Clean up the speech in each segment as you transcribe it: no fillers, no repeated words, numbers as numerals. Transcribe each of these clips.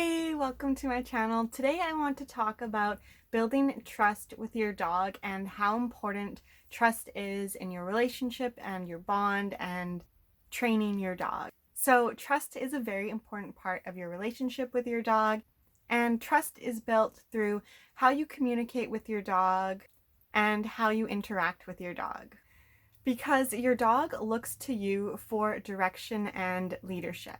Hey, welcome to my channel. Today I want to talk about building trust with your dog and how important trust is in your relationship and your bond and training your dog. So trust is a very important part of your relationship with your dog, and trust is built through how you communicate with your dog and how you interact with your dog. Because your dog looks to you for direction and leadership.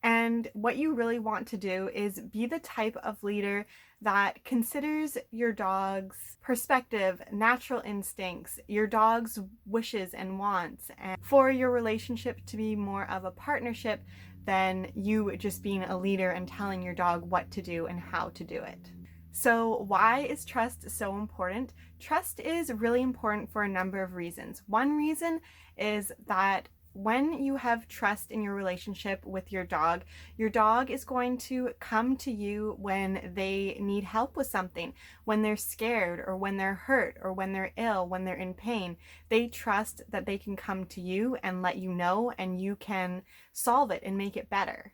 And what you really want to do is be the type of leader that considers your dog's perspective, natural instincts, your dog's wishes and wants, and for your relationship to be more of a partnership than you just being a leader and telling your dog what to do and how to do it. So why is trust so important? Trust is really important for a number of reasons. One reason is that when you have trust in your relationship with your dog is going to come to you when they need help with something, when they're scared or when they're hurt or when they're ill, when they're in pain. They trust that they can come to you and let you know, and you can solve it and make it better.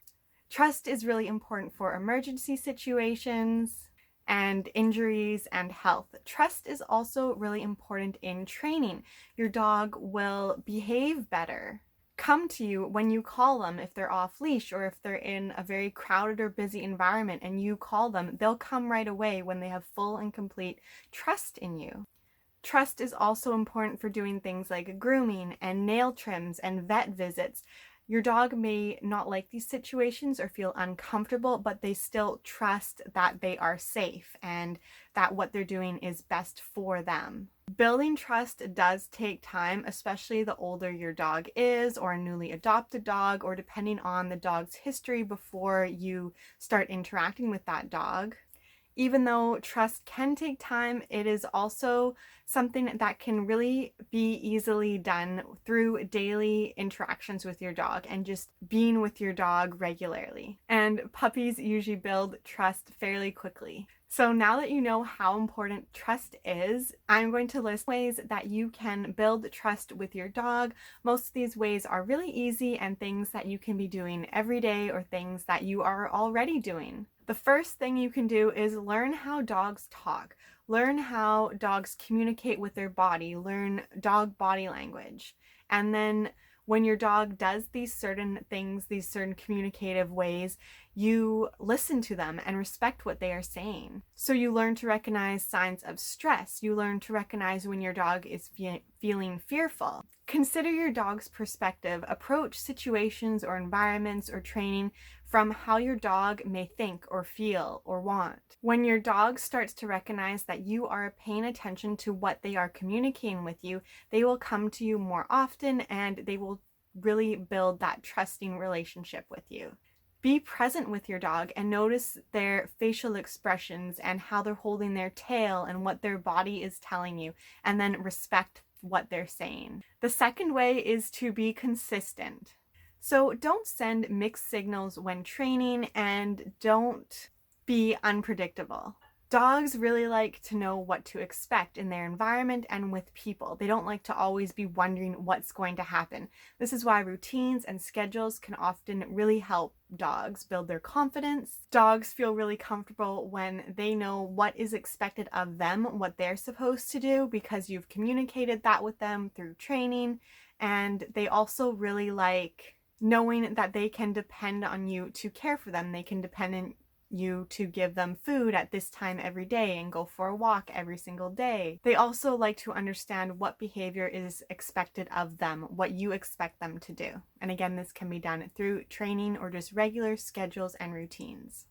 Trust is really important for emergency situations and injuries and health. Trust is also really important in training. Your dog will behave better, come to you when you call them if they're off leash or if they're in a very crowded or busy environment and you call them. They'll come right away when they have full and complete trust in you. Trust is also important for doing things like grooming and nail trims and vet visits. Your dog may not like these situations or feel uncomfortable, but they still trust that they are safe and that what they're doing is best for them. Building trust does take time, especially the older your dog is, or a newly adopted dog, or depending on the dog's history before you start interacting with that dog. Even though trust can take time, it is also something that can really be easily done through daily interactions with your dog and just being with your dog regularly. And puppies usually build trust fairly quickly. So now that you know how important trust is, I'm going to list ways that you can build trust with your dog. Most of these ways are really easy and things that you can be doing every day or things that you are already doing. The first thing you can do is learn how dogs talk. Learn how dogs communicate with their body. Learn dog body language. And then when your dog does these certain things, these certain communicative ways, you listen to them and respect what they are saying. So you learn to recognize signs of stress. You learn to recognize when your dog is feeling fearful. Consider your dog's perspective. Approach situations or environments or training from how your dog may think or feel or want. When your dog starts to recognize that you are paying attention to what they are communicating with you, they will come to you more often and they will really build that trusting relationship with you. Be present with your dog and notice their facial expressions and how they're holding their tail and what their body is telling you, and then respect what they're saying. The second way is to be consistent. So don't send mixed signals when training and don't be unpredictable. Dogs really like to know what to expect in their environment and with people. They don't like to always be wondering what's going to happen. This is why routines and schedules can often really help dogs build their confidence. Dogs feel really comfortable when they know what is expected of them, what they're supposed to do, because you've communicated that with them through training. And they also really like knowing that they can depend on you to care for them. They can depend on you to give them food at this time every day and go for a walk every single day. They also like to understand what behavior is expected of them, what you expect them to do. And again, this can be done through training or just regular schedules and routines.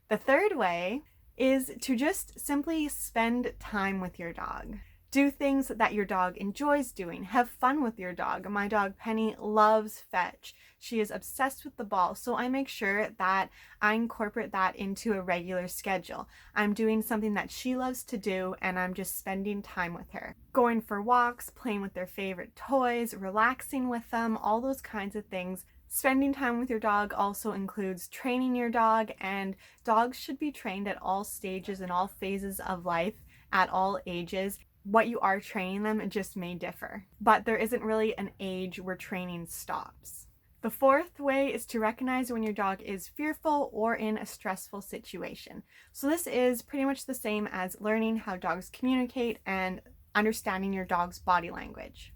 The third way is to just simply spend time with your dog. Do things that your dog enjoys doing. Have fun with your dog. My dog Penny loves fetch. She is obsessed with the ball, so I make sure that I incorporate that into a regular schedule. I'm doing something that she loves to do, and I'm just spending time with her. Going for walks, playing with their favorite toys, relaxing with them, all those kinds of things. Spending time with your dog also includes training your dog, and dogs should be trained at all stages and all phases of life, at all ages. What you are training them just may differ, but there isn't really an age where training stops. The fourth way is to recognize when your dog is fearful or in a stressful situation. So this is pretty much the same as learning how dogs communicate and understanding your dog's body language.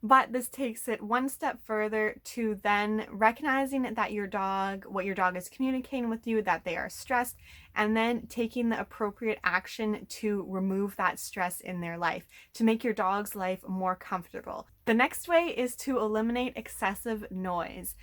But this takes it one step further to then recognizing that what your dog is communicating with you, that they are stressed, and then taking the appropriate action to remove that stress in their life, to make your dog's life more comfortable. The next way is to eliminate excessive noise.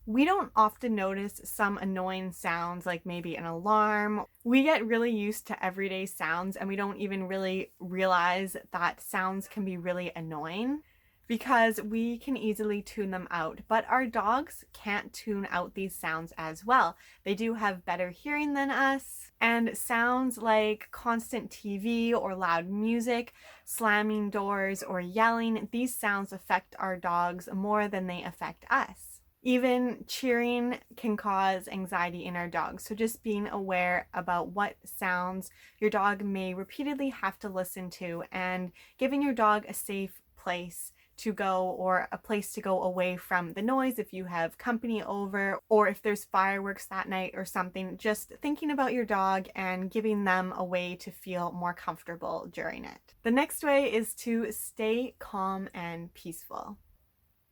We don't often notice some annoying sounds like maybe an alarm. We get really used to everyday sounds and we don't even really realize that sounds can be really annoying, because we can easily tune them out. But our dogs can't tune out these sounds as well. They do have better hearing than us, and sounds like constant TV or loud music, slamming doors, or yelling, these sounds affect our dogs more than they affect us. Even cheering can cause anxiety in our dogs. So just being aware about what sounds your dog may repeatedly have to listen to, and giving your dog a safe place to go, or a place to go away from the noise if you have company over, or if there's fireworks that night or something. Just thinking about your dog and giving them a way to feel more comfortable during it. The next way is to stay calm and peaceful.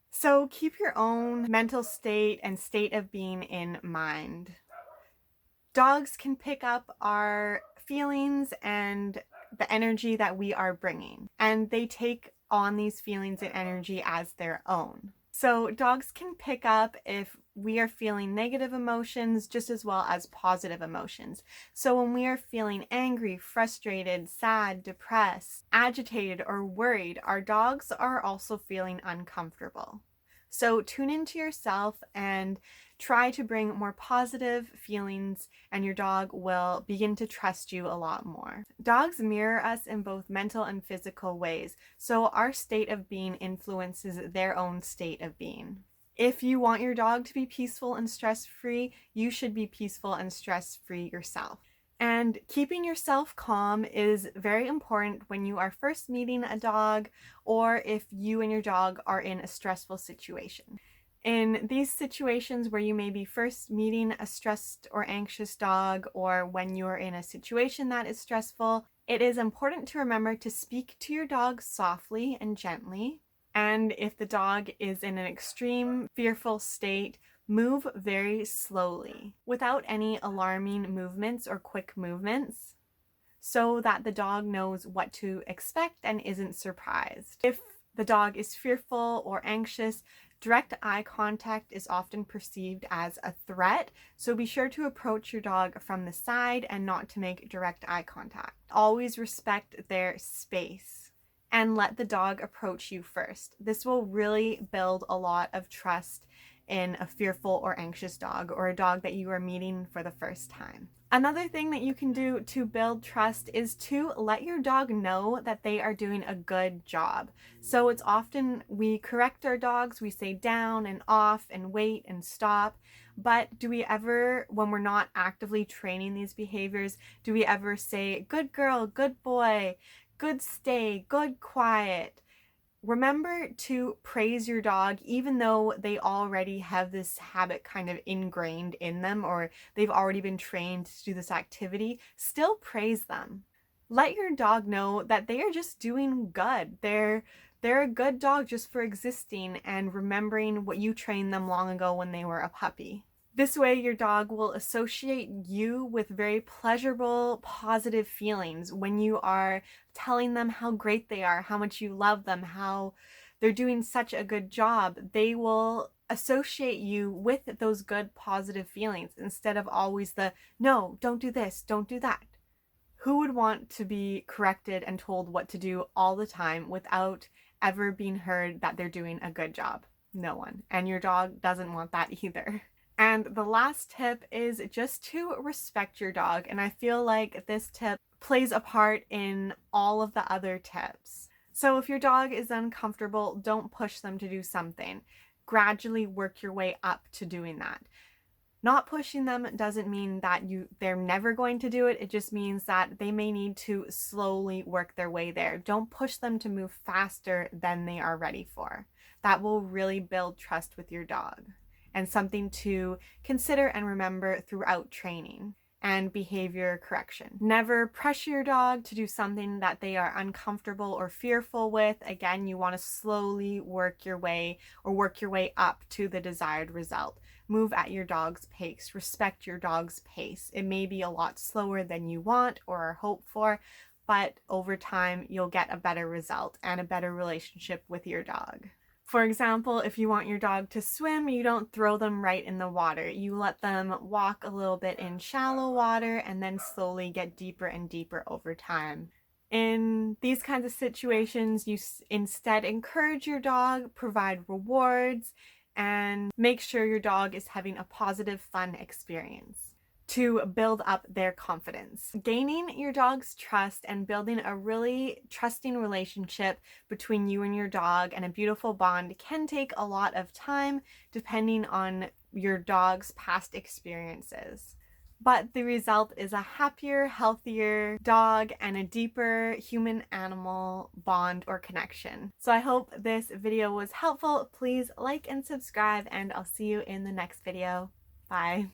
So keep your own mental state and state of being in mind. Dogs can pick up our feelings and the energy that we are bringing, and they take on these feelings and energy as their own. So dogs can pick up if we are feeling negative emotions just as well as positive emotions. So when we are feeling angry, frustrated, sad, depressed, agitated, or worried, our dogs are also feeling uncomfortable. So tune into yourself and try to bring more positive feelings, and your dog will begin to trust you a lot more. Dogs mirror us in both mental and physical ways, so our state of being influences their own state of being. If you want your dog to be peaceful and stress-free, you should be peaceful and stress-free yourself. And keeping yourself calm is very important when you are first meeting a dog, or if you and your dog are in a stressful situation. In these situations where you may be first meeting a stressed or anxious dog, or when you are in a situation that is stressful, it is important to remember to speak to your dog softly and gently. And if the dog is in an extreme fearful state, move very slowly without any alarming movements or quick movements, so that the dog knows what to expect and isn't surprised. If the dog is fearful or anxious, direct eye contact is often perceived as a threat, so be sure to approach your dog from the side and not to make direct eye contact. Always respect their space and let the dog approach you first. This will really build a lot of trust in a fearful or anxious dog, or a dog that you are meeting for the first time. Another thing that you can do to build trust is to let your dog know that they are doing a good job. So it's often we correct our dogs, we say down and off and wait and stop, but do we ever, when we're not actively training these behaviors, do we ever say good girl, good boy, good stay, good quiet? Remember to praise your dog, even though they already have this habit kind of ingrained in them, or they've already been trained to do this activity. Still praise them. Let your dog know that they are just doing good. They're a good dog just for existing and remembering what you trained them long ago when they were a puppy. This way, your dog will associate you with very pleasurable, positive feelings when you are telling them how great they are, how much you love them, how they're doing such a good job. They will associate you with those good, positive feelings instead of always the, no, don't do this, don't do that. Who would want to be corrected and told what to do all the time without ever being heard that they're doing a good job? No one. And your dog doesn't want that either. And the last tip is just to respect your dog. And I feel like this tip plays a part in all of the other tips. So if your dog is uncomfortable, don't push them to do something. Gradually work your way up to doing that. Not pushing them doesn't mean that they're never going to do it. It just means that they may need to slowly work their way there. Don't push them to move faster than they are ready for. That will really build trust with your dog. and something to consider and remember throughout training and behavior correction. Never pressure your dog to do something that they are uncomfortable or fearful with. Again, you want to slowly work your way up to the desired result. Move at your dog's pace. Respect your dog's pace. It may be a lot slower than you want or hope for, but over time you'll get a better result and a better relationship with your dog. For example, if you want your dog to swim, you don't throw them right in the water. You let them walk a little bit in shallow water and then slowly get deeper and deeper over time. In these kinds of situations, you instead encourage your dog, provide rewards, and make sure your dog is having a positive, fun experience to build up their confidence. Gaining your dog's trust and building a really trusting relationship between you and your dog and a beautiful bond can take a lot of time depending on your dog's past experiences. But the result is a happier, healthier dog and a deeper human-animal bond or connection. So I hope this video was helpful. Please like and subscribe, and I'll see you in the next video. Bye.